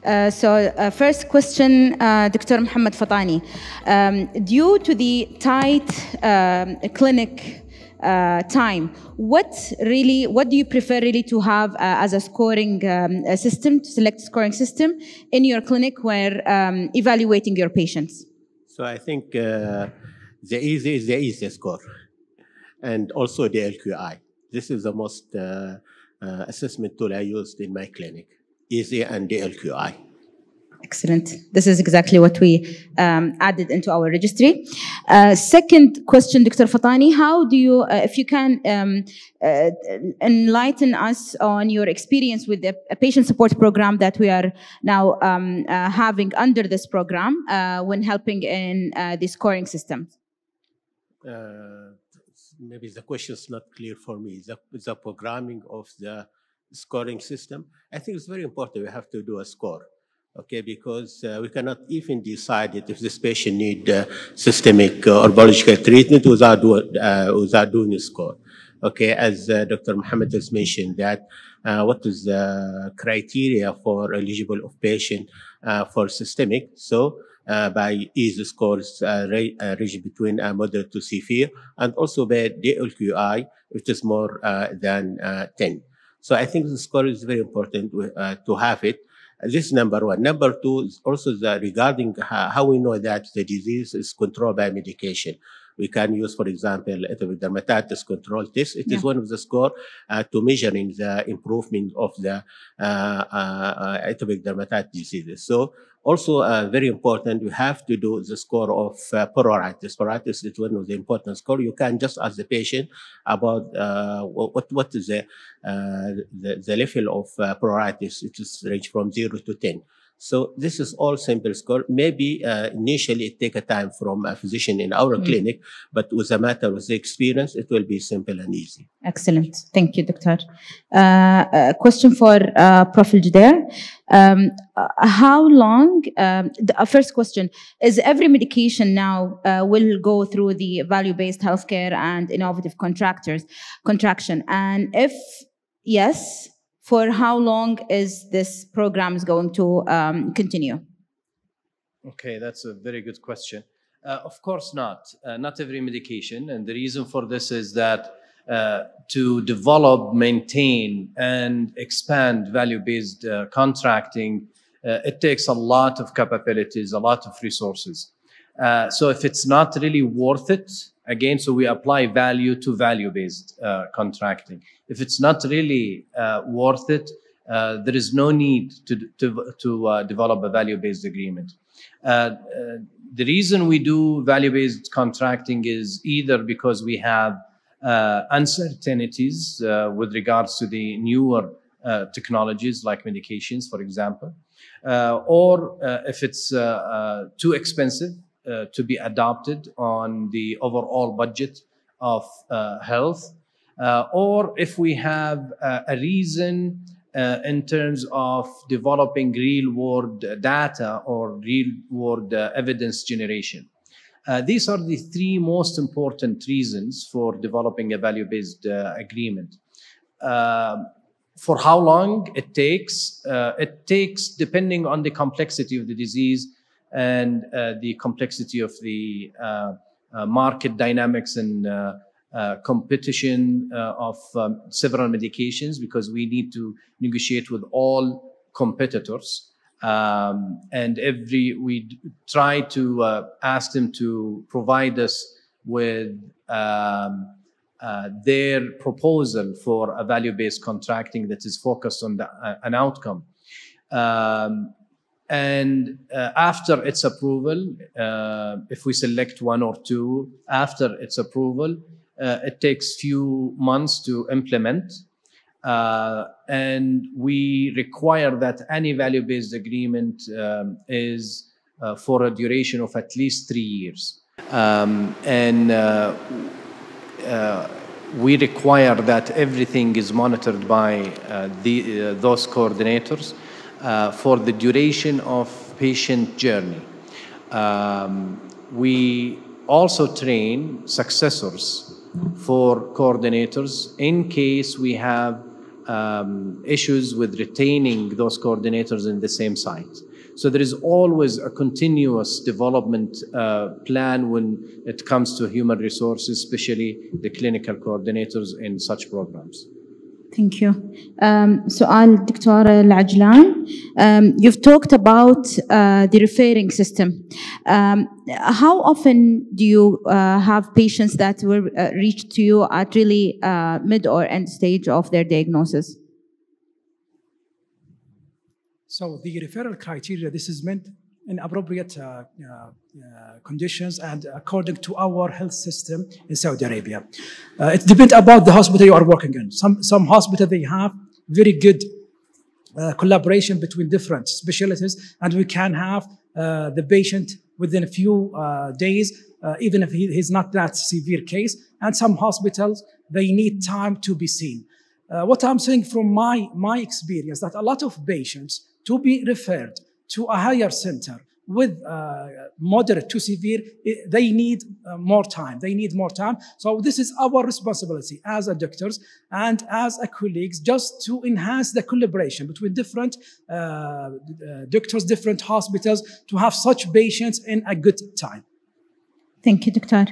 First question, Dr. Mohammed Fatani. Due to the tight clinic time, what do you prefer really to have as a scoring system, to select scoring system in your clinic where evaluating your patients? So I think the easy is the easiest score, and also the LQI. This is the most assessment tool I used in my clinic, easy and the LQI. Excellent. This is exactly what we added into our registry. Second question, Dr. Fatani, how do you, if you can enlighten us on your experience with the patient support program that we are now having under this program when helping in the scoring system? Maybe the question is not clear for me. The programming of the scoring system, I think it's very important. We have to do a score. Okay, because we cannot even decide if this patient need systemic or biological treatment without doing a score. Okay, as Dr. Mohammed has mentioned that what is the criteria for eligible of patient for systemic. So by easy scores range between moderate to severe, and also by the LQI, it is more than 10. So I think the score is very important to have it. This is number one. Number two is also regarding how we know that the disease is controlled by medication. We can use, for example, atopic dermatitis control test. It is one of the score to measuring the improvement of the atopic dermatitis diseases. So also very important, you have to do the score of pruritus. Pruritus is one of the important score. You can just ask the patient about what is the level of pruritus. It is range from 0 to 10. So this is all simple score. Maybe initially it take a time from a physician in our clinic, but with a matter of the experience, it will be simple and easy. Excellent. Thank you, Doctor. Question for Prof. Judair. How long, first question, is every medication now will go through the value-based healthcare and innovative contraction? And if yes, for how long is this program going to continue? Okay, that's a very good question. Of course not. Not every medication. And the reason for this is that to develop, maintain, and expand value-based contracting, it takes a lot of capabilities, a lot of resources. So if it's not really worth it, again, so we apply value to value-based contracting. If it's not really worth it, there is no need to develop a value-based agreement. The reason we do value-based contracting is either because we have uncertainties with regards to the newer technologies like medications, for example, or if it's too expensive to be adopted on the overall budget of health, or if we have a reason in terms of developing real-world data or real-world evidence generation. These are the three most important reasons for developing a value-based agreement. For how long it takes depending on the complexity of the disease and the complexity of the market dynamics and competition of several medications, because we need to negotiate with all competitors. And we try to ask them to provide us with their proposal for a value-based contracting that is focused on an outcome. And after its approval, if we select one or two, after its approval, it takes few months to implement. And we require that any value-based agreement is for a duration of at least 3 years. We require that everything is monitored by those coordinators for the duration of patient journey. We also train successors for coordinators in case we have issues with retaining those coordinators in the same site. So there is always a continuous development plan when it comes to human resources, especially the clinical coordinators in such programs. Thank you. سؤال دكتورة العجلان. You've talked about the referring system. How often do you have patients that were reached to you at really mid or end stage of their diagnosis? So the referral criteria, this is meant in appropriate conditions and according to our health system in Saudi Arabia. It depends about the hospital you are working in. Some hospitals, they have very good collaboration between different specialties, and we can have the patient within a few days, even if he's not that severe case. And some hospitals, they need time to be seen. What I'm saying from my experience, that a lot of patients to be referred to a higher center with moderate to severe, they need more time. They need more time. So this is our responsibility as a doctors and as a colleagues, just to enhance the collaboration between different doctors, different hospitals, to have such patients in a good time. Thank you, Dr.